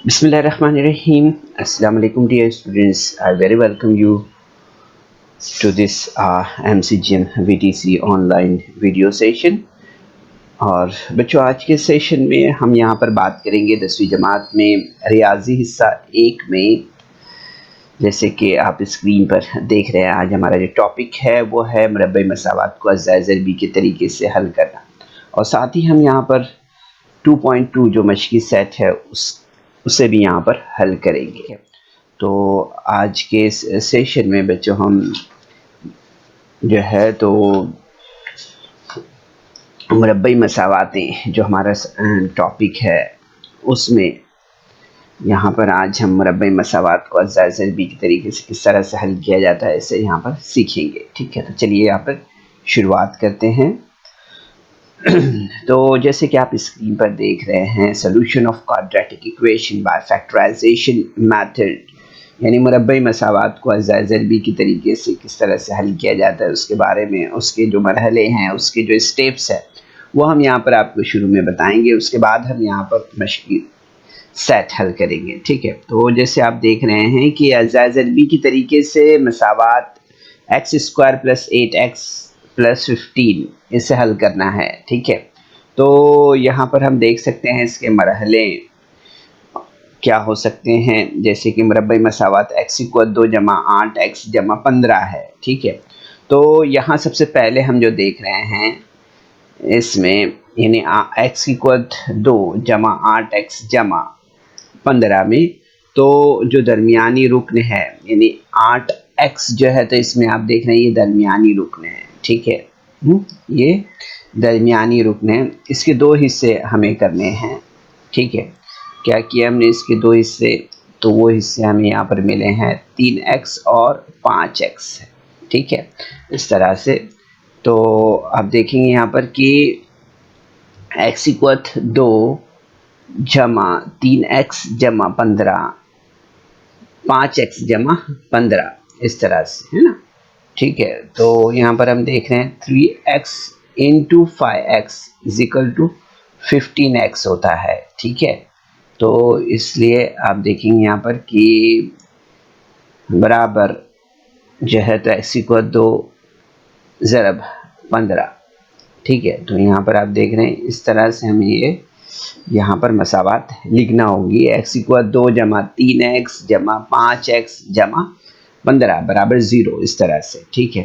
Bismillahirrahmanirrahim. Assalamu alaikum dear students. I very welcome you to this MCGM VTC online video session. और बच्चों आज के session में हम यहाँ पर बात करेंगे 10वीं जमात में रियाजी हिस्सा 1 में। जैसे कि आप स्क्रीन पर देख रहे हैं, आज हमारा जो टॉपिक है वो है मुरब्बे मसावात को अज़्ज़ा ज़रबी के तरीके से हल करना। और साथ ही हम यहाँ पर 2.2 जो मशक़ी सेट है उसे भी यहाँ पर हल करेंगे। तो आज के इस सेशन में बच्चों हम जो है तो मुरब्बई मसावातें जो हमारा टॉपिक है उसमें यहाँ पर आज हम मुरब्बई मसावात को अज़्ज़ा ज़रबी के तरीके से किस तरह से हल किया जाता है इसे यहाँ पर सीखेंगे। ठीक है, तो चलिए यहाँ पर शुरुआत करते हैं। तो जैसे कि आप स्क्रीन पर देख रहे हैं, solution of quadratic equation by factorisation method, यानी मुरब्बई मसावात को अज़्ज़ा ज़रबी की तरीके से किस तरह से हल किया जाता है उसके बारे में, उसके जो मरहले हैं, उसके जो स्टेप्स हैं वो हम यहाँ पर आपको शुरू में बताएंगे। उसके बाद हम यहाँ पर मशक़ी सेट हल करेंगे। ठीक है, तो जैसे आप देख रहे हैं कि अज़्ज़ा ज़रबी की तरीके से मसावात x² + 8x + 15 इसे हल करना है। ठीक है, तो यहाँ पर हम देख सकते हैं इसके मरहले क्या हो सकते हैं। जैसे कि मुरब्बई मसावात x = 2 + 8x + 15 है। ठीक है, तो यहाँ सबसे पहले हम जो देख रहे हैं इसमें यानी x = 2 + 8x + 15 में तो जो दरमियानी रुकन है यानी 8x जो है, तो इसमें आप देख रहे हैं ये दरमियानी रुकन है। ठीक है, ये दरमियानी रुकन है। इसके दो हिस्से हमें करने हैं। ठीक है, क्या किया हमने, इसके दो हिस्से, तो वो हिस्से हमें यहाँ पर मिले हैं 3x और 5x। ठीक है, इस तरह से तो आप देखेंगे यहाँ पर कि x = 2 + 3x + 15 5x + 15 इस तरह से, है ना। ठीक है, तो यहाँ पर हम देख रहे हैं 3x × 5x = 15x होता है। ठीक है, तो इसलिए आप देखेंगे यहाँ पर कि बराबर जो है तो x = 2 ज़रब 15। ठीक है, तो यहाँ पर आप देख रहे हैं इस तरह से हमें ये यहाँ पर मसावात लिखना होगी। x = 2 + 3x + 5x + 15 = 0 इस तरह से। ठीक है,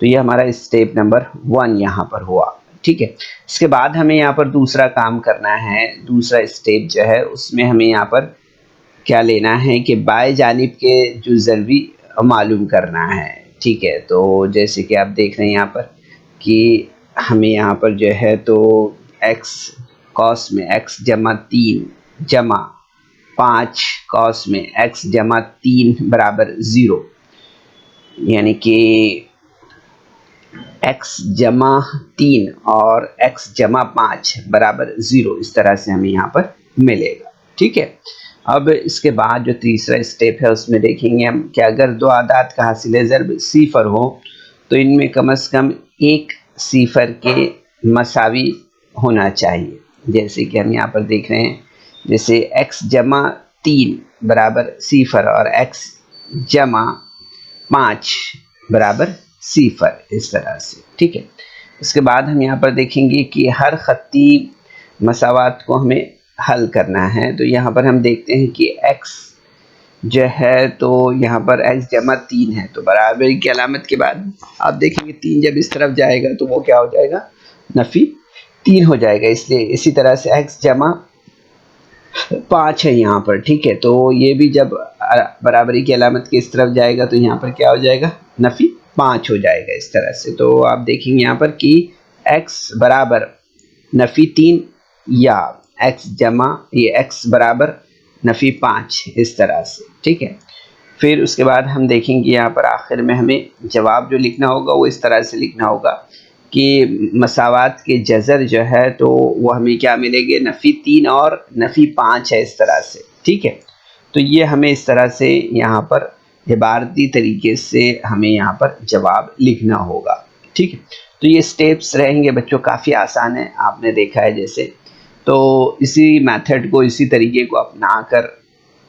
तो ये हमारा स्टेप नंबर 1 यहाँ पर हुआ। ठीक है, इसके बाद हमें यहाँ पर दूसरा काम करना है। दूसरा स्टेप जो है उसमें हमें यहाँ पर क्या लेना है कि बाएं जानिब के जो ज़रबी मालूम करना है। ठीक है, तो जैसे कि आप देख रहे हैं यहाँ पर कि हमें यहाँ पर जो है तो x cos में x + 3 + 5 cos में x + 3 = 0, यानी कि x + 3 और x + 5 = 0 इस तरह से हमें यहाँ पर मिलेगा। ठीक है, अब इसके बाद जो तीसरा स्टेप है उसमें देखेंगे हम कि अगर दो आदाद का हासिल ज़रब सिफर हो तो इनमें कम से कम एक सिफर के मसावी होना चाहिए। जैसे कि हम यहाँ पर देख रहे हैं, जैसे x + 3 = सिफर और x + 5 = सिफर इस तरह से। ठीक है, इसके बाद हम यहाँ पर देखेंगे कि हर खत्ती मसावात को हमें हल करना है। तो यहाँ पर हम देखते हैं कि x जो है तो यहाँ पर x = 3 है, तो बराबरी की अलामत के बाद आप देखेंगे 3 जब इस तरफ जाएगा तो वो क्या हो जाएगा, नफ़ी 3 हो जाएगा। इसलिए इसी तरह से x = 5 है यहाँ पर। ठीक है, तो ये भी जब बराबरी की अलामत के इस तरफ जाएगा तो यहाँ पर क्या हो जाएगा, नफ़ी 5 हो जाएगा इस तरह से। तो आप देखेंगे यहाँ पर कि x बराबर नफ़ी 3 या x बराबर नफ़ी 5 इस तरह से। ठीक है, फिर उसके बाद हम देखेंगे यहाँ पर आखिर में हमें जवाब जो लिखना होगा वो इस तरह से लिखना होगा कि मसावात के जज़र जो है तो वो हमें क्या मिलेंगे, नफ़ी 3 और नफ़ी 5 है इस तरह से। ठीक है, तो ये हमें इस तरह से यहाँ पर इबारती तरीके से हमें यहाँ पर जवाब लिखना होगा। ठीक है, तो ये स्टेप्स रहेंगे बच्चों, काफ़ी आसान है, आपने देखा है जैसे। तो इसी मेथड को, इसी तरीके को अपना कर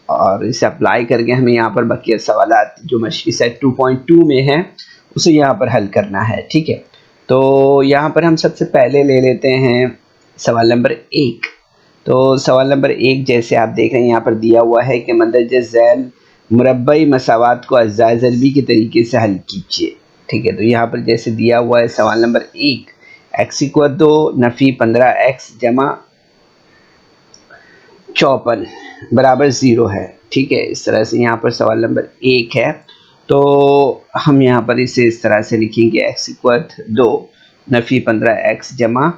और इसे अप्लाई करके हमें यहाँ पर बाकी सवालात जो मशक़ी सेट 2.2 में है उसे यहाँ पर हल करना है। ठीक है, तो यहाँ पर हम सबसे पहले ले लेते हैं सवाल नंबर 1। तो सवाल नंबर 1 जैसे आप देख रहे हैं यहाँ पर दिया हुआ है कि मंदरजे झैल मुरब्बई मसावात को अज़्ज़ाए ज़रबी के तरीके से हल कीजिए। ठीक है, तो यहाँ पर जैसे दिया हुआ है सवाल नंबर 1, x = 2 नफ़ी 15x जमा 54 बराबर 0 है। ठीक है, इस तरह से यहाँ पर सवाल नंबर 1 है। तो हम यहाँ पर इसे इस तरह से लिखेंगे x = 2 नफ़ी 15x जमा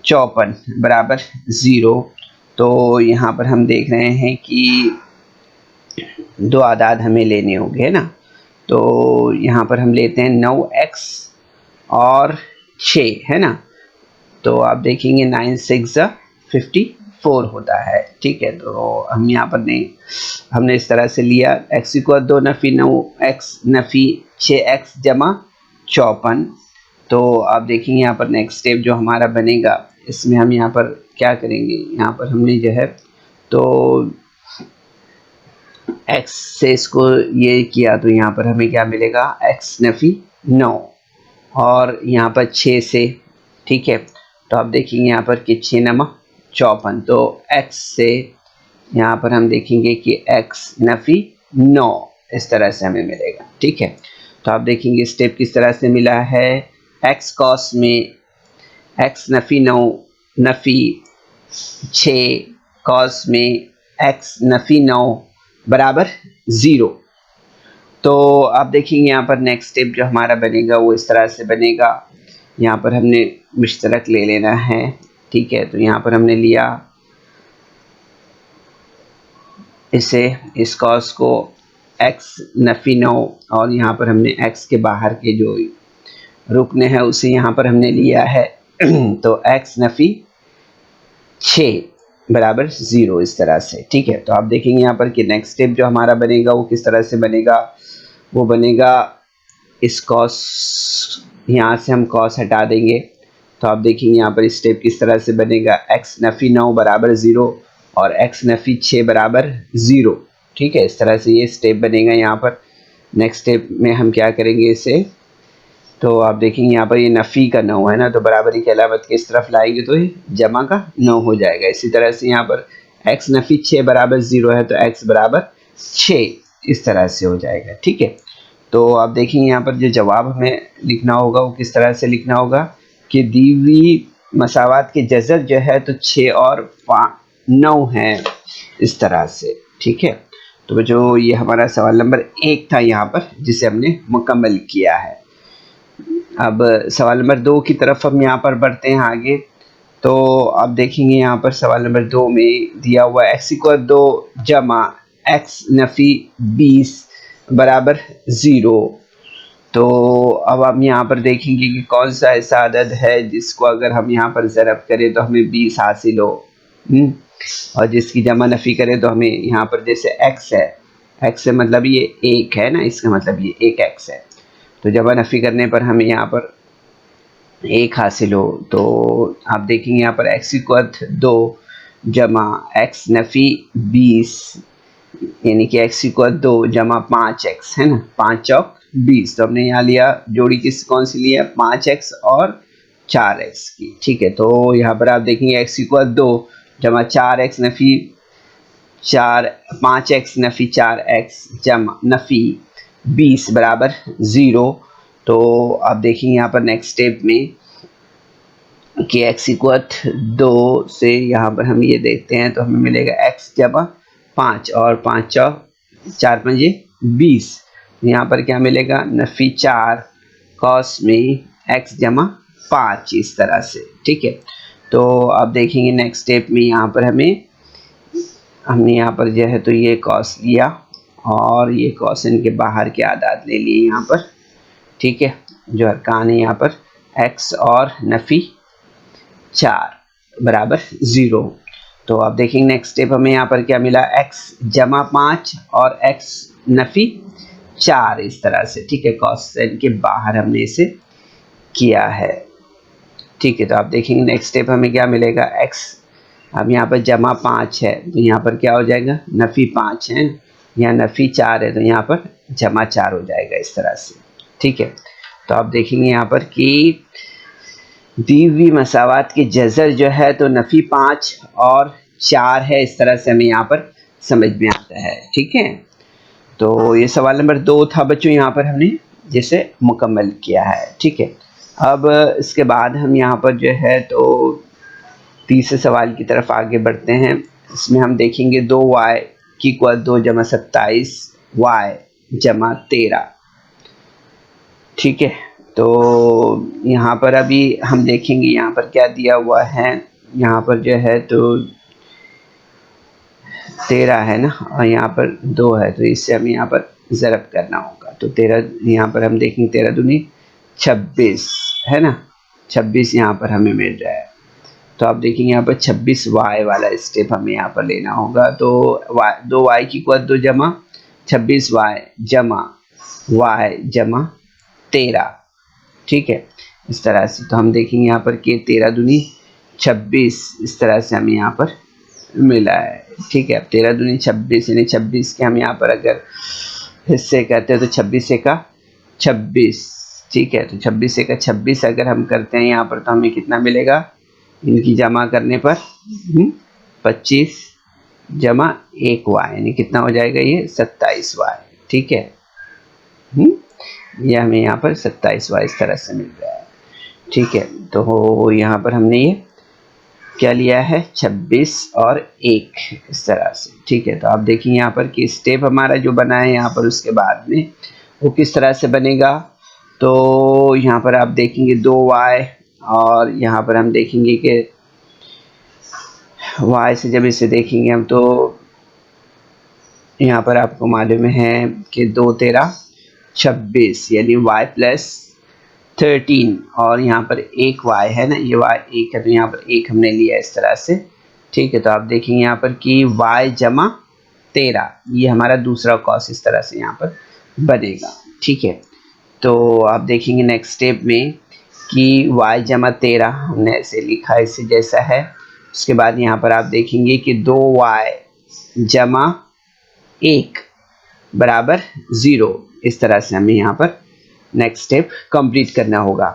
54 बराबर 0। तो यहाँ पर हम देख रहे हैं कि दो आदाद हमें लेने होंगे, है ना। तो यहाँ पर हम लेते हैं 9x और 6, है ना। तो आप देखेंगे 9 6 54 होता है। ठीक है, तो हम यहाँ पर नहीं, हमने इस तरह से लिया x = 2 नफ़ी 9x नफ़ी 6x जमा 54। तो आप देखेंगे यहाँ पर नेक्स्ट स्टेप जो हमारा बनेगा इसमें हम यहाँ पर क्या करेंगे, यहाँ पर हमने जो है तो x से इसको ये किया तो यहाँ पर हमें क्या मिलेगा x नफ़ी 9 और यहाँ पर 6 से। ठीक है, तो आप देखेंगे यहाँ पर कि 6 नमक 54, तो x से यहाँ पर हम देखेंगे कि x नफ़ी 9 इस तरह से हमें मिलेगा। ठीक है, तो आप देखेंगे स्टेप किस तरह से मिला है, x कॉस में x नफ़ी 9 नफ़ी 6 कॉस में x नफ़ी 9 बराबर 0। तो आप देखेंगे यहाँ पर नेक्स्ट स्टेप जो हमारा बनेगा वो इस तरह से बनेगा, यहाँ पर हमने मुश्तरक ले लेना है। ठीक है, तो यहाँ पर हमने लिया इसे इस कॉस को x नफ़ी 9 और यहाँ पर हमने x के बाहर के जो रुकने हैं उसे यहाँ पर हमने लिया है तो x नफ़ी 6 बराबर 0 इस तरह से। ठीक है, तो आप देखेंगे यहाँ पर कि नेक्स्ट स्टेप जो हमारा बनेगा वो किस तरह से बनेगा, वो बनेगा इस कॉस, यहाँ से हम कॉस हटा देंगे। तो आप देखेंगे यहाँ पर स्टेप किस तरह से बनेगा, x नफ़ी 9 बराबर 0 और x नफ़ी 6 बराबर 0। ठीक है, इस तरह से ये स्टेप बनेगा। यहाँ पर नेक्स्ट स्टेप में हम क्या करेंगे इसे, तो आप देखेंगे यहाँ पर ये नफ़ी का 9 है ना, तो बराबरी की अलामत किस तरफ लाएंगे तो ये जमा का 9 हो जाएगा। इसी तरह से यहाँ पर x नफ़ी 6 बराबर 0 है तो x बराबर 6 इस तरह से हो जाएगा। ठीक है, तो आप देखेंगे यहाँ पर जो जवाब हमें लिखना होगा वो किस तरह से लिखना होगा कि दी हुई मसावात के जज़र जो है तो 6 और 9 है इस तरह से। ठीक है, तो जो ये हमारा सवाल नंबर 1 था यहाँ पर जिसे हमने मुकम्मल किया है। अब सवाल नंबर 2 की तरफ हम यहाँ पर बढ़ते हैं आगे। तो आप देखेंगे यहाँ पर सवाल नंबर 2 में दिया हुआ x = 2 जमा x नफ़ी 20 बराबर 0। तो अब हम यहाँ पर देखेंगे कि कौन सा ऐसा अदद है जिसको अगर हम यहाँ पर ज़रब करें तो हमें 20 हासिल हो, और जिसकी जमा नफ़ी करें तो हमें यहाँ पर जैसे x है, x से मतलब ये 1 है ना, इसका मतलब ये 1x है। तो जमा नफ़ी करने पर हमें यहाँ पर 1 हासिल हो। तो आप देखेंगे यहाँ पर x = 2 जमा x नफ़ी 20 यानी कि x = 2 जमा 5x, है ना, 5 चौक 20। तो हमने यहाँ लिया जोड़ी किस कौन सी लिया, 5x और 4x की। ठीक है, तो यहाँ पर आप देखेंगे x = 2 जमा 4x नफ़ी 4 5x नफ़ी 4x जमा नफ़ी 20 बराबर 0। तो आप देखेंगे यहाँ पर नेक्स्ट स्टेप में कि x = 2 से यहाँ पर हम ये देखते हैं तो हमें मिलेगा x जमा 5 और 5 चौक 4 5 20। यहाँ पर क्या मिलेगा, नफ़ी 4 कॉस में x जमा 5 इस तरह से। ठीक है, तो आप देखेंगे नेक्स्ट स्टेप में यहाँ पर हमने यहाँ पर जो है तो ये कॉस लिया और ये कॉस इनके बाहर के आदाद ले लिए यहाँ पर। ठीक है, जो अरकान है यहाँ पर x और नफ़ी 4 बराबर 0। तो आप देखेंगे नेक्स्ट स्टेप हमें यहाँ पर क्या मिला, x जमा 5 और x नफ़ी 4 इस तरह से। ठीक है, कॉस के बाहर हमने इसे किया है। ठीक है, तो आप देखेंगे नेक्स्ट स्टेप हमें क्या मिलेगा, x अब यहाँ पर जमा 5 है तो यहाँ पर क्या हो जाएगा, नफ़ी 5 है, यहाँ नफ़ी 4 है तो यहाँ पर जमा 4 हो जाएगा इस तरह से। ठीक है, तो आप देखेंगे यहाँ पर कि दी हुई मसावात की जज़र जो है तो नफ़ी 5 और 4 है, इस तरह से हमें यहाँ पर समझ में आता है। ठीक है, तो ये सवाल नंबर 2 था बच्चों, यहाँ पर हमने जिसे मुकम्मल किया है। ठीक है, अब इसके बाद हम यहाँ पर जो है तो तीसरे सवाल की तरफ आगे बढ़ते हैं। इसमें हम देखेंगे 2y की इक्वल 2 जमा 27 y जमा 13। ठीक है, तो यहाँ पर अभी हम देखेंगे यहाँ पर क्या दिया हुआ है। यहाँ पर जो है तो 13 है ना, और यहाँ पर 2 है, तो इससे हमें यहाँ पर ज़रब करना होगा। तो 13 यहाँ पर हम देखेंगे 13 दूनी 26 है ना, 26 यहाँ पर हमें मिल रहा है। तो आप देखेंगे यहाँ पर 26 वाई वाला स्टेप हमें यहाँ पर लेना होगा। तो दो वाई की इक्वल 2 जमा 26 वाई जमा वाई जमा 13। ठीक है, इस तरह से तो हम देखेंगे यहाँ पर कि 13 दूनी 26, इस तरह से हमें यहाँ पर मिला है। ठीक है, अब 13 दूनी 26 यानी 26 के हम यहाँ पर अगर हिस्से करते हैं तो 26 का 26। ठीक है, तो 26 का 26 अगर हम करते हैं यहाँ पर तो हमें कितना मिलेगा, इनकी जमा करने पर 25 जमा 1 वाई यानी कितना हो जाएगा, ये 27 वाई। ठीक है, ये हमें यहाँ पर 27 वाई इस तरह से मिल रहा है। ठीक है, तो यहाँ पर हमने ये क्या लिया है, 26 और 1 इस तरह से। ठीक है, तो आप देखिए यहाँ पर कि स्टेप हमारा जो बना है यहाँ पर उसके बाद में वो किस तरह से बनेगा। तो यहाँ पर आप देखेंगे 2y और यहाँ पर हम देखेंगे कि y से जब इसे देखेंगे हम तो यहाँ पर आपको मालूम है कि 2 13 26 यानी y प्लस 13 और यहाँ पर 1 y है ना, ये y 1 है तो यहाँ पर 1 हमने लिया इस तरह से। ठीक है, तो आप देखेंगे यहाँ पर कि y जमा 13 ये हमारा दूसरा कॉस इस तरह से यहाँ पर बनेगा। ठीक है, तो आप देखेंगे नेक्स्ट स्टेप में कि y जमा 13 हमने ऐसे लिखा है, इससे जैसा है। उसके बाद यहाँ पर आप देखेंगे कि 2y जमा 1 बराबर 0, इस तरह से हमें यहाँ पर नेक्स्ट स्टेप कंप्लीट करना होगा।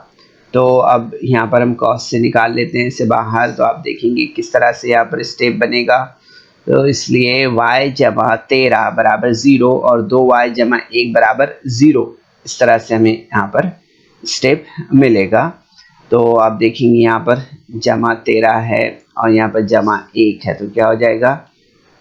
तो अब यहाँ पर हम कॉस से निकाल लेते हैं इसे बाहर। तो आप देखेंगे किस तरह से यहाँ पर स्टेप बनेगा। तो इसलिए y जमा 13 बराबर 0 और 2y जमा 1 बराबर 0, इस तरह से हमें यहाँ पर स्टेप मिलेगा। तो आप देखेंगे यहाँ पर जमा 13 है और यहाँ पर जमा 1 है, तो क्या हो जाएगा,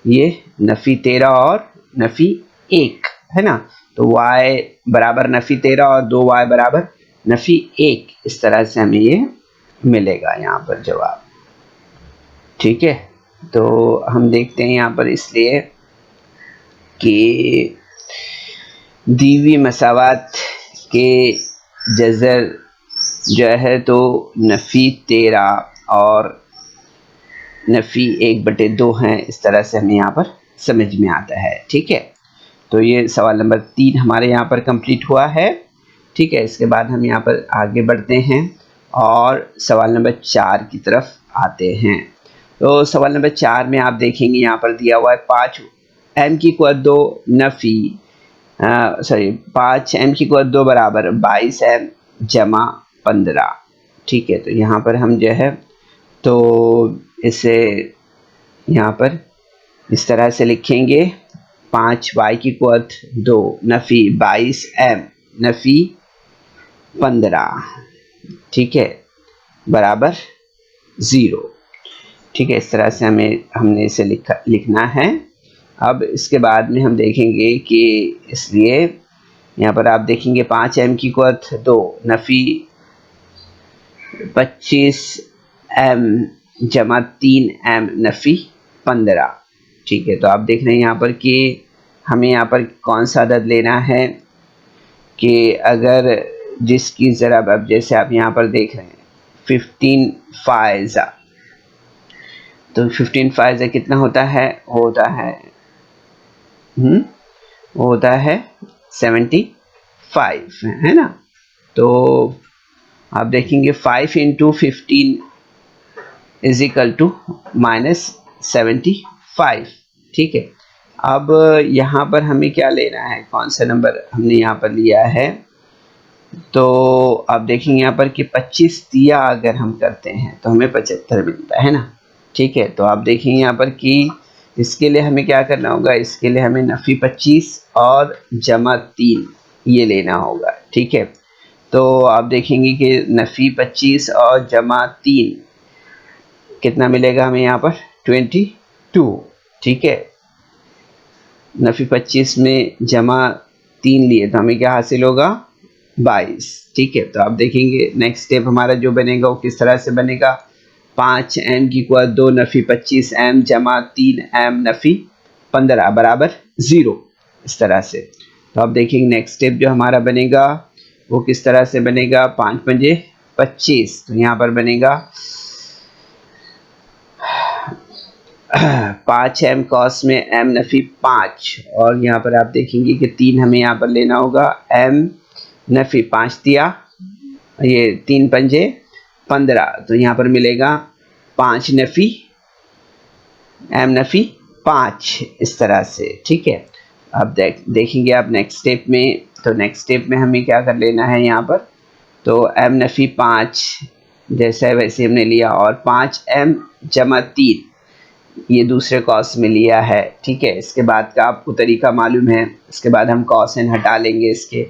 ये नफ़ी 13 और नफ़ी 1 है ना। तो y बराबर नफ़ी 13 और 2y बराबर नफ़ी 1, इस तरह से हमें ये मिलेगा यहाँ पर जवाब। ठीक है, तो हम देखते हैं यहाँ पर इसलिए कि दी हुई मसावात के जज़र जो है तो नफ़ी 13 और नफ़ी 1/2 हैं, इस तरह से हमें यहाँ पर समझ में आता है। ठीक है, तो ये सवाल नंबर 3 हमारे यहाँ पर कंप्लीट हुआ है। ठीक है, इसके बाद हम यहाँ पर आगे बढ़ते हैं और सवाल नंबर 4 की तरफ आते हैं। तो सवाल नंबर 4 में आप देखेंगे यहाँ पर दिया हुआ है 5 m की इक्वल 2 नफ़ी 5 m की इक्वल 2 बराबर 22 m जमा 15। ठीक है, तो यहाँ पर हम जो है तो इसे यहाँ पर इस तरह से लिखेंगे 5y की इक्वल 2 नफ़ी 22 m नफ़ी 15। ठीक है, बराबर 0। ठीक है, इस तरह से हमने इसे लिखना है। अब इसके बाद में हम देखेंगे कि इसलिए यहाँ पर आप देखेंगे 5 m की इक्वल 2 नफ़ी 25 m जमा 3 m नफ़ी 15। ठीक है, तो आप देख रहे हैं यहाँ पर कि हमें यहाँ पर कौन सा अदद लेना है कि अगर जिसकी ज़रा अब जैसे आप यहाँ पर देख रहे हैं 15 फाइज़ा, तो 15 फाइज़ा कितना होता है, वो होता है 75 है ना। तो आप देखेंगे 5 × 15 इज इक्वल टू -75। ठीक है, अब यहाँ पर हमें क्या लेना है, कौन सा नंबर हमने यहाँ पर लिया है, तो आप देखेंगे यहाँ पर कि 25 दिया अगर हम करते हैं तो हमें 75 मिलता है ना। ठीक है, तो आप देखेंगे यहाँ पर कि इसके लिए हमें क्या करना होगा, इसके लिए हमें नफ़ी 25 और जमा 3 ये लेना होगा। ठीक है, तो आप देखेंगे कि नफ़ी 25 और जमा 3 कितना मिलेगा हमें यहाँ पर 22। ठीक है, नफ़ी 25 में जमा 3 लिए तो हमें क्या हासिल होगा 22। ठीक है, तो आप देखेंगे नेक्स्ट स्टेप हमारा जो बनेगा वो किस तरह से बनेगा, 5m की कुआ 2 नफ़ी 25m जमा 3m नफ़ी 15 बराबर 0, इस तरह से। तो आप देखेंगे नेक्स्ट स्टेप जो हमारा बनेगा वो किस तरह से बनेगा, 5 पंजे 25, तो यहाँ पर बनेगा 5m कॉस में m नफ़ी 5, और यहाँ पर आप देखेंगे कि 3 हमें यहाँ पर लेना होगा, m नफ़ी 5 दिया, ये 3 पंजे 15, तो यहाँ पर मिलेगा 5 नफ़ी m नफ़ी 5, इस तरह से। ठीक है, अब देखेंगे आप नेक्स्ट स्टेप में, तो नेक्स्ट स्टेप में हमें क्या कर लेना है यहाँ पर, तो m नफ़ी 5 जैसा है वैसे हमने लिया, और 5m जमा 3 ये दूसरे कॉस में लिया है। ठीक है, इसके बाद का आपको तरीका मालूम है, इसके बाद हम कॉस एन हटा लेंगे इसके।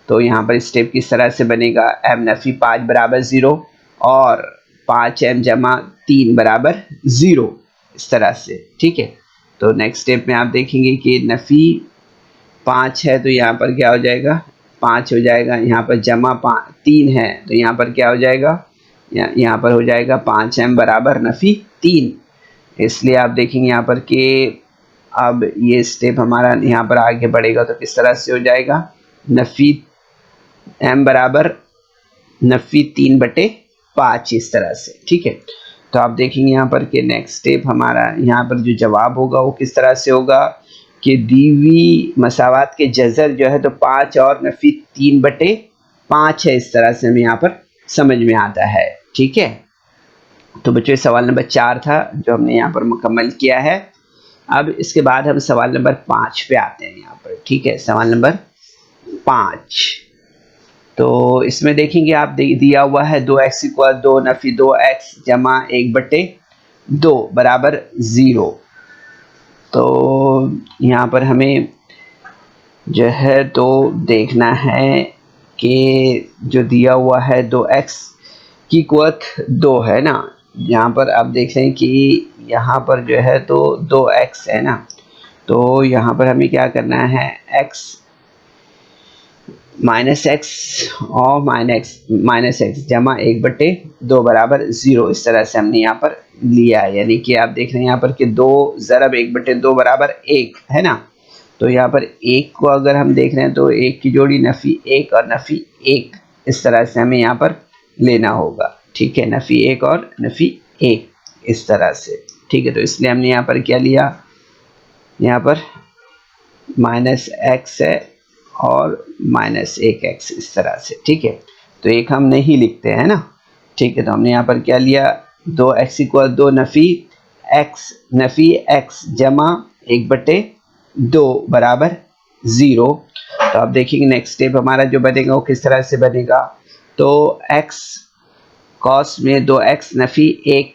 तो यहाँ पर स्टेप किस तरह से बनेगा, m नफ़ी 5 बराबर 0 और 5m जमा 3 बराबर 0, इस तरह से। ठीक है, तो नेक्स्ट स्टेप में आप देखेंगे कि नफ़ी 5 है तो यहाँ पर क्या हो जाएगा 5 हो जाएगा, यहाँ पर जमा 3 है तो यहाँ पर क्या हो जाएगा, यहाँ पर हो जाएगा 5m बराबर नफ़ी 3। इसलिए आप देखेंगे यहाँ पर कि अब ये स्टेप हमारा यहाँ पर आगे बढ़ेगा तो किस तरह से हो जाएगा, नफ़ी m बराबर नफ़ी 3/5, इस तरह से। ठीक है, तो आप देखेंगे यहाँ पर कि नेक्स्ट स्टेप हमारा यहाँ पर जो जवाब होगा वो किस तरह से होगा कि दीवी मसावात के जज़र जो है तो 5 और नफ़ी 3/5 है, इस तरह से हमें यहाँ पर समझ में आता है। ठीक है, तो बच्चों सवाल नंबर 4 था जो हमने यहाँ पर मुकम्मल किया है। अब इसके बाद हम सवाल नंबर 5 पे आते हैं यहाँ पर। ठीक है, सवाल नंबर 5, तो इसमें देखेंगे आप दिया हुआ है 2x = 2 नफ़ी 2x जमा 1/2 बराबर 0। तो यहाँ पर हमें जो है तो देखना है कि जो दिया हुआ है 2x की कुवत 2 है ना, यहाँ पर आप देख रहे हैं कि यहाँ पर जो है तो 2x है ना, तो यहाँ पर हमें क्या करना है, x -x और -x जमा 1/2 बराबर 0, इस तरह से हमने यहाँ पर लिया है। यानी कि आप देख रहे हैं यहाँ पर कि 2 ज़रब 1/2 बराबर 1 है ना, तो यहाँ पर 1 को अगर हम देख रहे हैं तो 1 की जोड़ी नफ़ी 1 और नफ़ी 1, इस तरह से हमें यहाँ पर लेना होगा। ठीक है, नफ़ी 1 और नफ़ी 1, इस तरह से। ठीक है, तो इसलिए हमने यहाँ पर क्या लिया, यहाँ पर -x है और -1x, इस तरह से। ठीक है, तो एक हम नहीं लिखते हैं ना। ठीक है, तो हमने यहाँ पर क्या लिया, 2x = 2 नफ़ी x जमा 1/2 बराबर 0। तो आप देखेंगे नेक्स्ट स्टेप हमारा जो बनेगा वो किस तरह से बनेगा, तो x कॉस में 2x नफ़ी 1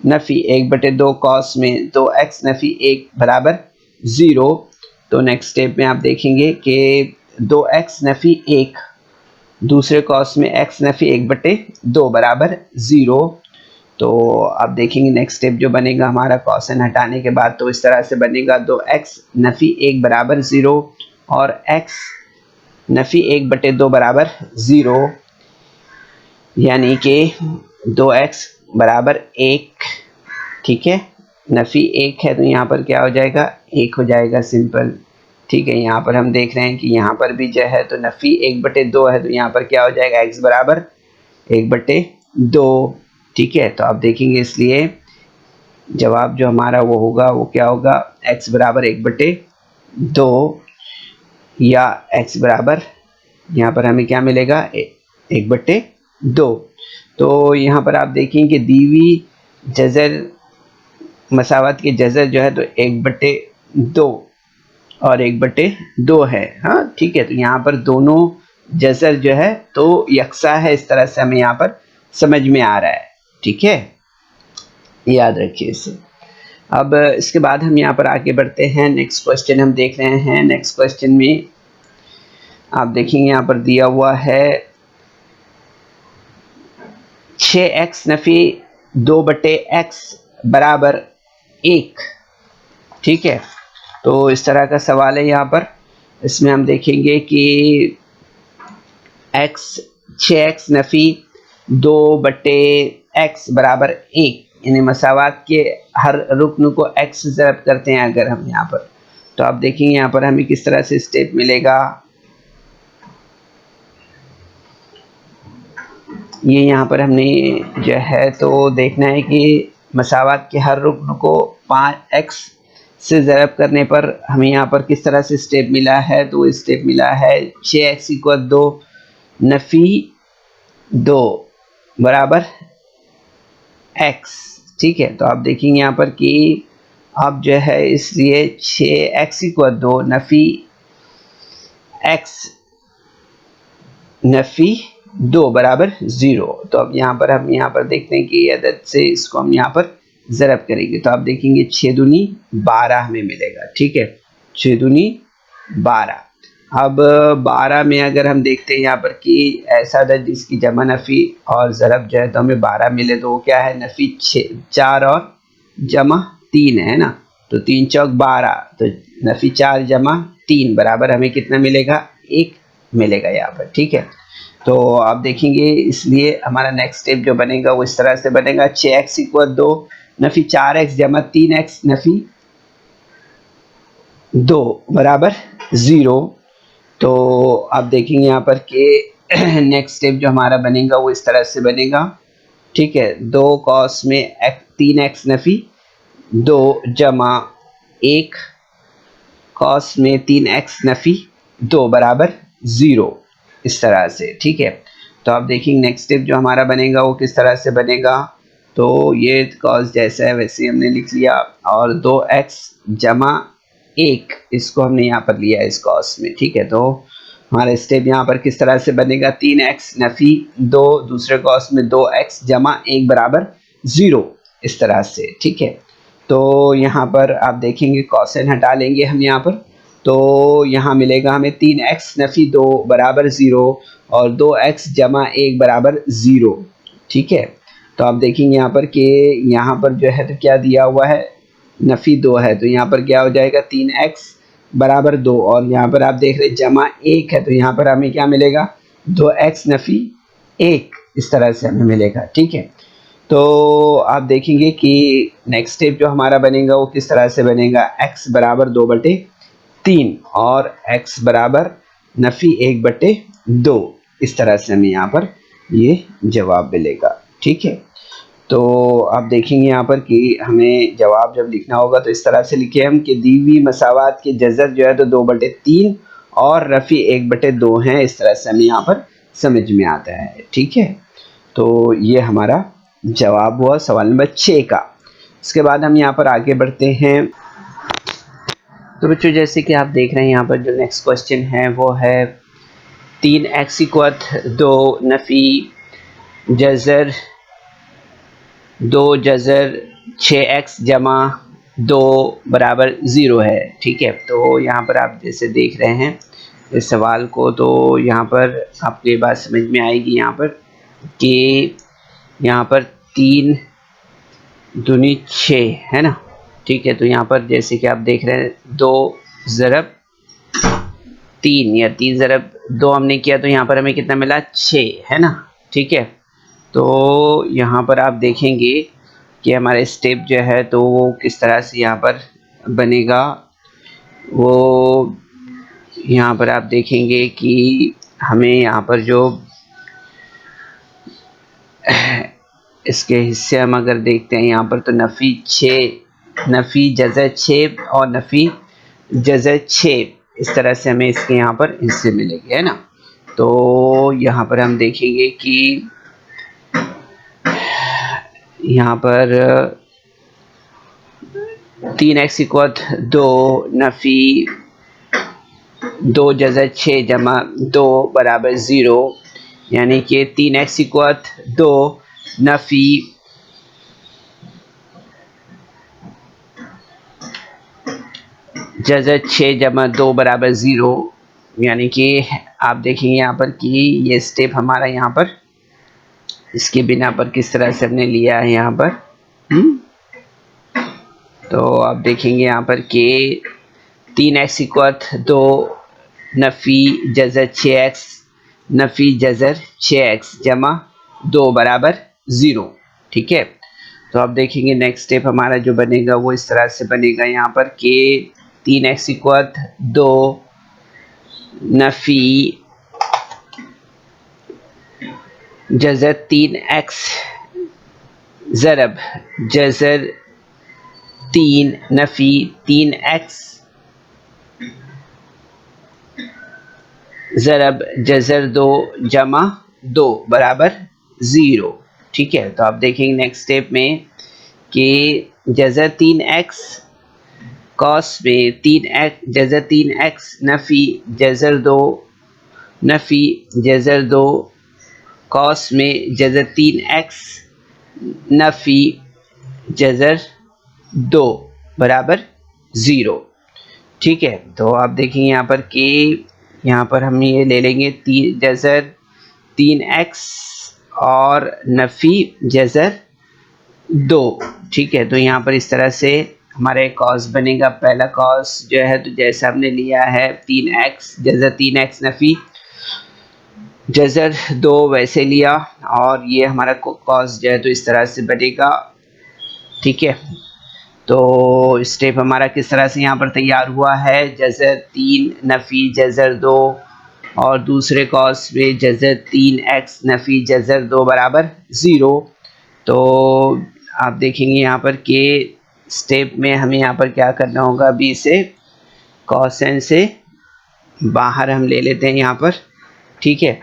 नफ़ी 1/2 कॉस में 2x नफ़ी 1 बराबर 0। तो नेक्स्ट स्टेप में आप देखेंगे कि 2x नफ़ी 1 दूसरे कॉस में x नफ़ी 1/2 बराबर 0। तो आप देखेंगे नेक्स्ट स्टेप जो बनेगा हमारा कॉसन हटाने के बाद, तो इस तरह से बनेगा 2x नफ़ी 1 बराबर 0 और x नफ़ी 1/2 बराबर 0, यानी कि 2x बराबर 1। ठीक है, नफ़ी 1 है तो यहाँ पर क्या हो जाएगा, 1 हो जाएगा, सिंपल। ठीक है, यहाँ पर हम देख रहे हैं कि यहाँ पर भी जो है तो नफ़ी 1/2 है तो यहाँ पर क्या हो जाएगा, x बराबर 1/2। ठीक है, तो आप देखेंगे इसलिए जवाब जो हमारा वो होगा वो क्या होगा, x बराबर 1/2 या x बराबर यहाँ पर हमें क्या मिलेगा 1/2। तो यहाँ पर आप देखें कि दीवी जज़र मसावत के जज़र जो है तो 1/2 और 1/2 है। हाँ ठीक है, तो यहाँ पर दोनों जज़र जो है तो यकसा है, इस तरह से हमें यहाँ पर समझ में आ रहा है। ठीक है, याद रखिए इसे। अब इसके बाद हम यहाँ पर आगे बढ़ते हैं, नेक्स्ट क्वेश्चन हम देख रहे हैं। नेक्स्ट क्वेश्चन में आप देखेंगे यहाँ पर दिया हुआ है 6x नफ़ी 2/x बराबर 1। ठीक है, तो इस तरह का सवाल है यहाँ पर। इसमें हम देखेंगे कि x 6x नफ़ी 2/x बराबर 1, यानी मसावात के हर रुकन को x से ज़रब करते हैं अगर हम यहाँ पर, तो आप देखेंगे यहाँ पर हमें किस तरह से स्टेप मिलेगा। ये यहाँ पर हमने जो है तो देखना है कि मसावात के हर रुकन को 5x से ज़रब करने पर हमें यहाँ पर किस तरह से स्टेप मिला है। तो स्टेप मिला है 6x = 2 नफ़ी 2 बराबर x। ठीक है, तो आप देखेंगे यहाँ पर कि अब जो है इसलिए 6x = 2 नफ़ी x नफ़ी 2 बराबर 0। तो अब यहाँ पर हम यहाँ पर देखते हैं कि अदद से इसको हम यहाँ पर ज़रब करेंगे, तो आप देखेंगे 6 दूनी 12 हमें मिलेगा। ठीक है, 6 दूनी 12। अब 12 में अगर हम देखते हैं यहाँ पर कि ऐसा अदद जिसकी जमा नफ़ी और ज़रब जो है तो हमें 12 मिले, तो वो क्या है, नफ़ी 4 और जमा 3 है ना, तो 3 चौक 12, तो नफ़ी 4 जमा 3 बराबर हमें कितना मिलेगा, 1 मिलेगा यहाँ पर। ठीक है, तो आप देखेंगे इसलिए हमारा नेक्स्ट स्टेप जो बनेगा वो इस तरह से बनेगा 6x = 2 नफ़ी 4x जमा 3x नफ़ी 2 बराबर 0। तो आप देखेंगे यहाँ पर कि नेक्स्ट स्टेप जो हमारा बनेगा वो इस तरह से बनेगा। ठीक है, 2 cos में 3x नफ़ी 2 जमा 1 cos में 3x नफ़ी 2 बराबर 0, इस तरह से। ठीक है, तो आप देखेंगे नेक्स्ट स्टेप जो हमारा बनेगा वो किस तरह से बनेगा। तो ये cos जैसा है वैसे हमने लिख लिया, और 2x जमा 1 इसको हमने यहाँ पर लिया इस cos में। ठीक है, तो हमारा स्टेप यहाँ पर किस तरह से बनेगा, 3x नफ़ी 2 दूसरे cos में 2x जमा 1 बराबर 0, इस तरह से। ठीक है, तो यहाँ पर आप देखेंगे कॉसेन हटा लेंगे हम यहाँ पर, तो यहाँ मिलेगा हमें 3x नफ़ी 2 बराबर 0 और 2x जमा 1 बराबर 0। ठीक है, तो आप देखेंगे यहाँ पर कि यहाँ पर जो है तो क्या दिया हुआ है, नफ़ी 2 है, तो यहाँ पर क्या हो जाएगा, 3x बराबर 2, और यहाँ पर आप देख रहे जमा 1 है, तो यहाँ पर हमें क्या मिलेगा, 2x नफ़ी 1, इस तरह से हमें मिलेगा। ठीक है, तो आप देखेंगे कि नेक्स्ट स्टेप जो हमारा बनेगा वो किस तरह से बनेगा, x बराबर 2/3 और x बराबर नफ़ी 1/2, इस तरह से हमें यहाँ पर ये जवाब मिलेगा। ठीक है, तो आप देखेंगे यहाँ पर कि हमें जवाब जब लिखना होगा तो इस तरह से लिखे हम कि दी हुई मसावात के जज़र जो है तो 2/3 और रफ़ी 1/2 हैं, इस तरह से हमें यहाँ पर समझ में आता है। ठीक है, तो ये हमारा जवाब हुआ सवाल नंबर 6 का। इसके बाद हम यहाँ पर आगे बढ़ते हैं। तो बच्चों जैसे कि आप देख रहे हैं यहाँ पर जो नेक्स्ट क्वेश्चन है वो है 3x = 2 नफ़ी जज़र 2 जज़र 6x जमा 2 बराबर 0 है। ठीक है, तो यहाँ पर आप जैसे देख रहे हैं इस सवाल को, तो यहाँ पर आपको ये बात समझ में आएगी यहाँ पर कि यहाँ पर 3 दूनी 6 है ना। ठीक है, तो यहाँ पर जैसे कि आप देख रहे हैं 2 ज़रब 3 या 3 ज़रब 2 हमने किया, तो यहाँ पर हमें कितना मिला, 6 है ना। ठीक है, तो यहाँ पर आप देखेंगे कि हमारे स्टेप जो है तो वो किस तरह से यहाँ पर बनेगा। वो यहाँ पर आप देखेंगे कि हमें यहाँ पर जो इसके हिस्से हम अगर देखते हैं यहाँ पर, तो नफ़ी 6 नफ़ी जज़र 6 और नफ़ी जज़र 6, इस तरह से हमें इसके यहाँ पर हिस्से मिलेंगे, है ना। तो यहाँ पर हम देखेंगे कि यहाँ पर 3x इक्वल 2 नफ़ी 2 जज़र 6 जमा 2 बराबर 0, यानी कि 3x इक्वल 2 नफ़ी 6 जमा 2 बराबर 0, यानी कि आप देखेंगे यहाँ पर कि ये स्टेप हमारा यहाँ पर इसके बिना पर किस तरह से हमने लिया है यहाँ पर। तो आप देखेंगे यहाँ पर कि 3x इक्वल 2 नफ़ी जज़र 6x नफ़ी जज़र 6x जमा 2 बराबर 0, ठीक है। तो आप देखेंगे नेक्स्ट स्टेप हमारा जो बनेगा वो इस तरह से बनेगा यहाँ पर कि 3x इक्वल 2 नफ़ी जज़र 3x ज़रब जज़र 3 नफ़ी 3x ज़रब जज़र 2 जमा 2 बराबर 0, ठीक है। तो आप देखेंगे नेक्स्ट स्टेप में कि जज़र 3x कॉस में 3x जज़र 3x नफ़ी जज़र 2 नफ़ी जज़र 2 कॉस में जज़र 3x नफ़ी जज़र 2 बराबर 0, ठीक है। तो आप देखेंगे यहाँ पर कि यहाँ पर हम ये ले लेंगे जज़र 3x और नफ़ी जज़र 2, ठीक है। तो यहाँ पर इस तरह से हमारे कॉस बनेगा। पहला कॉस जो है तो जैसा हमने लिया है 3x जज़र 3x नफ़ी जज़र 2 वैसे लिया, और ये हमारा कॉस जो है तो इस तरह से बनेगा, ठीक है। तो स्टेप हमारा किस तरह से यहाँ पर तैयार हुआ है, जज़र 3 नफ़ी जज़र 2 और दूसरे कॉस में जज़र 3x नफ़ी जज़र 2 बराबर 0। तो आप देखेंगे यहाँ पर कि स्टेप में हमें यहाँ पर क्या करना होगा, अभी इसे कॉसेन से बाहर हम ले लेते हैं यहाँ पर, ठीक है।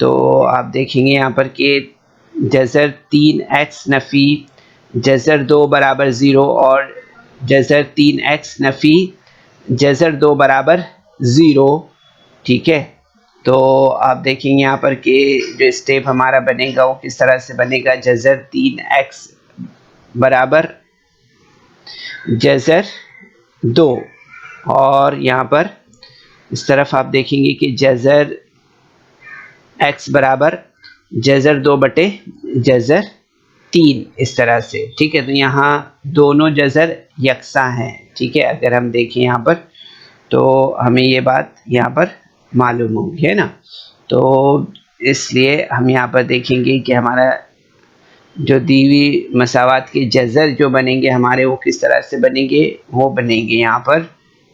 तो आप देखेंगे यहाँ पर कि जज़र 3x नफ़ी जज़र 2 बराबर 0 और जज़र 3x नफ़ी जज़र 2 बराबर 0, ठीक है। तो आप देखेंगे यहाँ पर कि जो स्टेप हमारा बनेगा वो किस तरह से बनेगा, जज़र 3x बराबर जज़र 2, और यहाँ पर इस तरफ आप देखेंगे कि जज़र x बराबर जज़र 2 बटे जज़र 3, इस तरह से, ठीक है। तो यहाँ दोनों जज़र यकसा हैं, ठीक है। अगर हम देखें यहाँ पर तो हमें ये बात यहाँ पर मालूम होगी, है ना। तो इसलिए हम यहाँ पर देखेंगे कि हमारा जो दी हुई मसावात के जज़र जो बनेंगे हमारे वो किस तरह से बनेंगे, वो बनेंगे यहाँ पर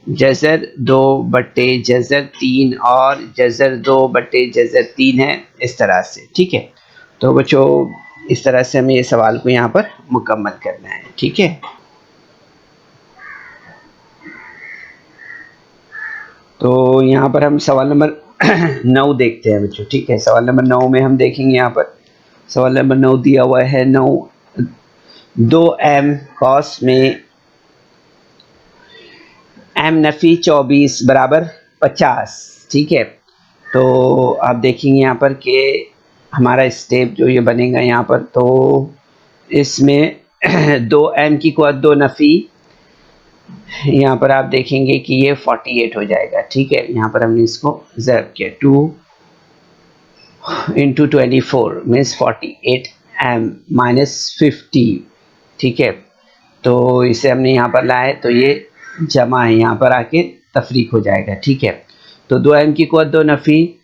जज़र 2 बटे जज़र 3 और जज़र 2 बटे जज़र 3 है, इस तरह से, ठीक है। तो बच्चों इस तरह से हमें ये सवाल को यहाँ पर मुकम्मल करना है, ठीक है। तो यहाँ पर हम सवाल नंबर 9 देखते हैं बच्चों, ठीक है। सवाल नंबर 9 में हम देखेंगे यहाँ पर सवाल नंबर 9 दिया हुआ है 9 2m कॉस में m नफ़ी 24 बराबर 50, ठीक है। तो आप देखेंगे यहाँ पर कि हमारा स्टेप जो ये बनेगा यहाँ पर, तो इसमें 2m की कुव्वत 2 नफ़ी, यहाँ पर आप देखेंगे कि ये 48 हो जाएगा, ठीक है। यहाँ पर हमने इसको ज़रब किया 2 इंटू 24 मीन्स 48m माइनस 50, ठीक है। तो इसे हमने यहाँ पर लाए तो ये जमा है, यहाँ पर आके तफरीक हो जाएगा, ठीक है। तो 2m की कुव्वत 2 नफ़ी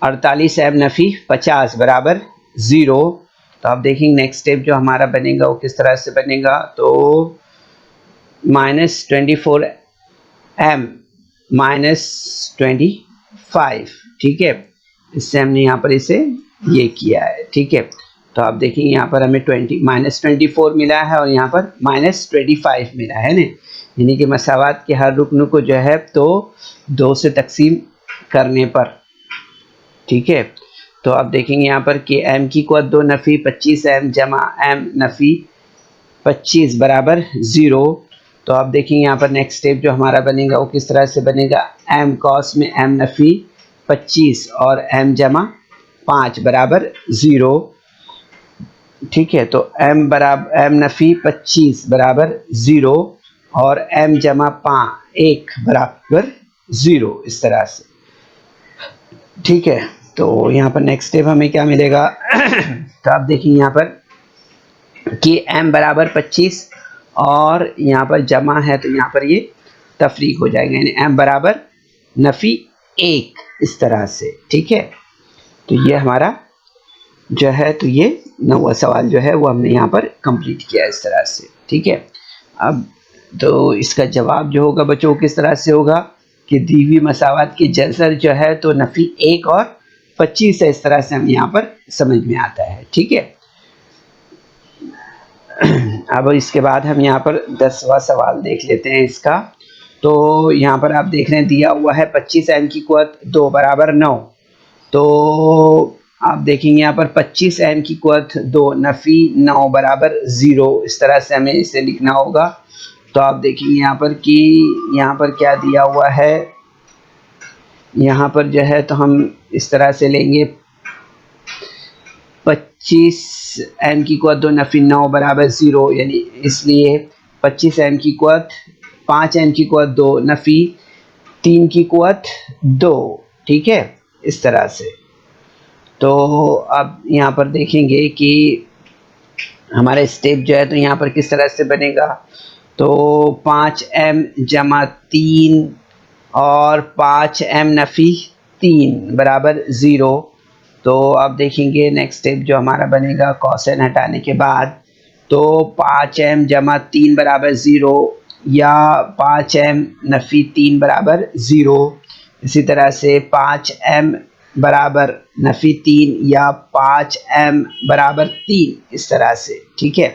48m नफ़ी 50 बराबर 0। तो आप देखेंगे नेक्स्ट स्टेप जो हमारा बनेगा वो किस तरह से बनेगा, तो -24m माइनस 25, ठीक है। इससे हमने यहाँ पर इसे ये किया है, ठीक है। तो आप देखेंगे यहाँ पर हमें -24 मिला है और यहाँ पर -25 मिला है ना, यानी कि मसावात के हर रुकन को जो है तो 2 से तकसीम करने पर, ठीक है। तो आप देखेंगे यहाँ पर कि m की कुव्वत 2 नफ़ी 25m जमा m नफ़ी 25 बराबर 0। तो आप देखेंगे यहाँ पर नेक्स्ट स्टेप जो हमारा बनेगा वो किस तरह से बनेगा, m कॉस में m नफ़ी 25 और m जमा 5 बराबर 0। ठीक है, तो m बराबर m नफ़ी 25 बराबर 0 और m जमा 1 बराबर 0, इस तरह से। ठीक है, तो यहाँ पर नेक्स्ट स्टेप हमें क्या मिलेगा तो आप देखिए यहाँ पर कि m बराबर 25 और यहाँ पर जमा है तो यहाँ पर ये तफरीक हो जाएगा, यानी m बराबर नफ़ी 1, इस तरह से। ठीक है, तो ये हमारा जो है, तो ये 9वां सवाल जो है वो हमने यहाँ पर कंप्लीट किया इस तरह से। ठीक है, अब तो इसका जवाब जो होगा बच्चों किस तरह से होगा कि दी हुई मसावत की जज़र जो है तो नफ़ी 1 और 25 है, इस तरह से हम यहाँ पर समझ में आता है। ठीक है, अब इसके बाद हम यहाँ पर 10वां सवाल देख लेते हैं इसका। तो यहाँ पर आप देख रहे हैं दिया हुआ है 25m की कुव्वत 2 बराबर 9। तो आप देखेंगे यहाँ पर 25m की कुव्वत 2 नफ़ी 9 बराबर 0, इस तरह से हमें इसे लिखना होगा। तो आप देखेंगे यहाँ पर कि यहाँ पर क्या दिया हुआ है, यहाँ पर जो है तो हम इस तरह से लेंगे 25m की कुव्वत 2 नफ़ी 9 बराबर 0, यानी इसलिए 25m की कुव्वत 5m की कुव्वत 2 नफ़ी 3 की कुव्वत 2। ठीक है, इस तरह से। तो अब यहाँ पर देखेंगे कि हमारा स्टेप जो है तो यहाँ पर किस तरह से बनेगा, तो 5m जमा 3 और 5m नफ़ी 3 बराबर 0। तो अब देखेंगे नेक्स्ट स्टेप जो हमारा बनेगा कॉसेन हटाने के बाद, तो 5m जमा 3 बराबर 0 या 5m नफ़ी 3 बराबर 0। इसी तरह से 5m बराबर नफ़ी 3 या 5m बराबर 3, इस तरह से। ठीक है,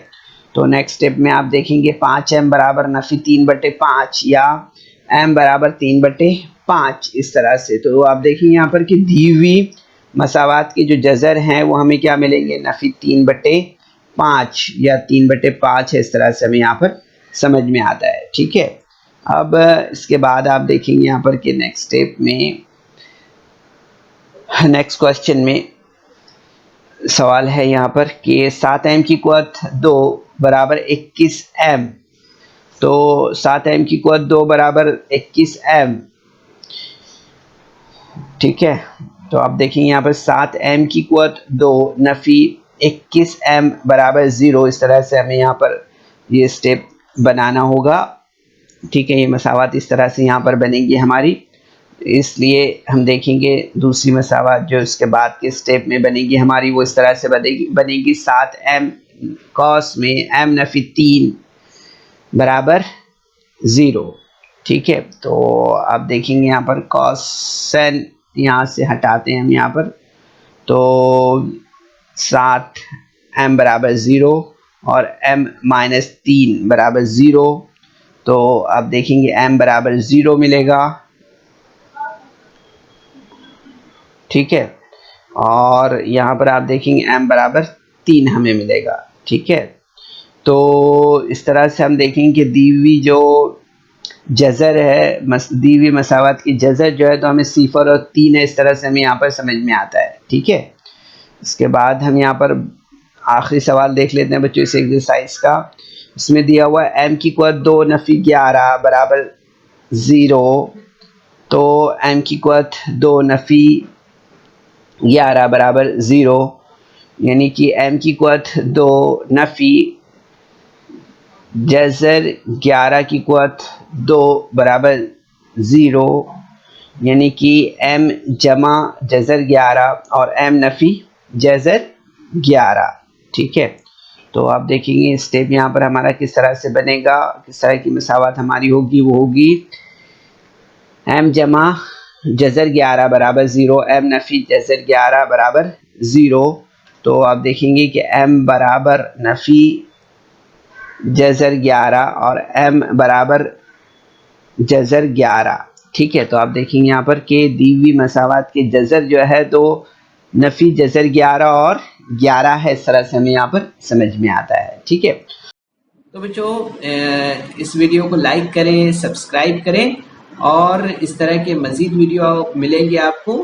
तो नेक्स्ट स्टेप में आप देखेंगे 5m बराबर नफ़ी 3/5 या m बराबर 3/5, इस तरह से। तो आप देखेंगे यहाँ पर कि दी हुई मसावात के जो जज़र हैं वो हमें क्या मिलेंगे, नफ़ी 3/5 या 3/5 है, इस तरह से हमें यहाँ पर समझ में आता है। ठीक है, अब इसके बाद आप देखेंगे यहाँ पर कि नेक्स्ट स्टेप में, नेक्स्ट क्वेश्चन में सवाल है यहाँ पर कि 7m की कुव्वत 2 बराबर 21m। तो 7m की कुव्वत 2 बराबर 21m। ठीक है, तो आप देखेंगे यहाँ पर 7m की कुव्वत 2 नफ़ी 21m बराबर 0, इस तरह से हमें यहाँ पर ये स्टेप बनाना होगा। ठीक है, ये मसावत इस तरह से यहाँ पर बनेगी हमारी, इसलिए हम देखेंगे दूसरी मसावत जो इसके बाद के स्टेप में बनेगी हमारी वो इस तरह से बनेगी 7m कॉस में m नफ़ी 3 बराबर 0। ठीक है, तो आप देखेंगे यहाँ पर कॉसेन यहाँ से हटाते हैं हम यहाँ पर, तो 7m बराबर 0 और m-3 बराबर 0। तो आप देखेंगे m बराबर 0 मिलेगा। ठीक है, और यहाँ पर आप देखेंगे m बराबर 3 हमें मिलेगा। ठीक है, तो इस तरह से हम देखेंगे कि दी हुई जो जज़र है, दी हुई मसावत की जज़र जो है तो हमें 0 और 3 है, इस तरह से हमें यहाँ पर समझ में आता है। ठीक है, इसके बाद हम यहाँ पर आखिरी सवाल देख लेते हैं बच्चों इस एक्सरसाइज का। इसमें दिया हुआ है m की कुव्वत 2 नफ़ी 11 बराबर 0। तो m की कुव्वत 2 नफ़ी 11 बराबर 0, यानी कि m की कुव्वत 2 नफ़ी जज़र 11 की कुव्वत 2 बराबर 0, यानी कि m जमा जज़र 11 और m नफ़ी जज़र 11। ठीक है, तो आप देखेंगे स्टेप यहाँ पर हमारा किस तरह से बनेगा, किस तरह की मसावत हमारी होगी, वो होगी m जमा जज़र 11 बराबर 0, m नफ़ी जज़र 11 बराबर 0। तो आप देखेंगे कि m बराबर नफ़ी जज़र 11 और m बराबर जज़र 11। ठीक है, तो आप देखेंगे यहाँ पर कि दी हुई मसावत के जज़र जो है तो नफ़ी जज़र 11 और 11 है, इस तरह से हमें यहाँ पर समझ में आता है। ठीक है, तो बच्चों इस वीडियो को लाइक करें, सब्सक्राइब करें और इस तरह के मज़ीद वीडियो मिलेंगे आपको।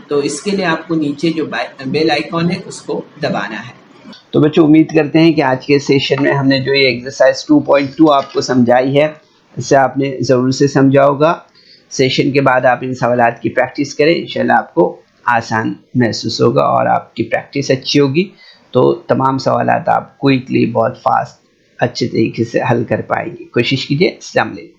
तो इसके लिए आपको नीचे जो बेल आइकॉन है उसको दबाना है। तो बच्चों उम्मीद करते हैं कि आज के सेशन में हमने जो ये एक्सरसाइज 2.2 आपको समझाई है, इससे आपने ज़रूर से समझा होगा। सेशन के बाद आप इन सवालात की प्रैक्टिस करें, इंशाल्लाह आपको आसान महसूस होगा और आपकी प्रैक्टिस अच्छी होगी तो तमाम सवालात आप क्विकली बहुत फास्ट अच्छे तरीके से हल कर पाएंगे। कोशिश कीजिए। अस्सलाम वालेकुम।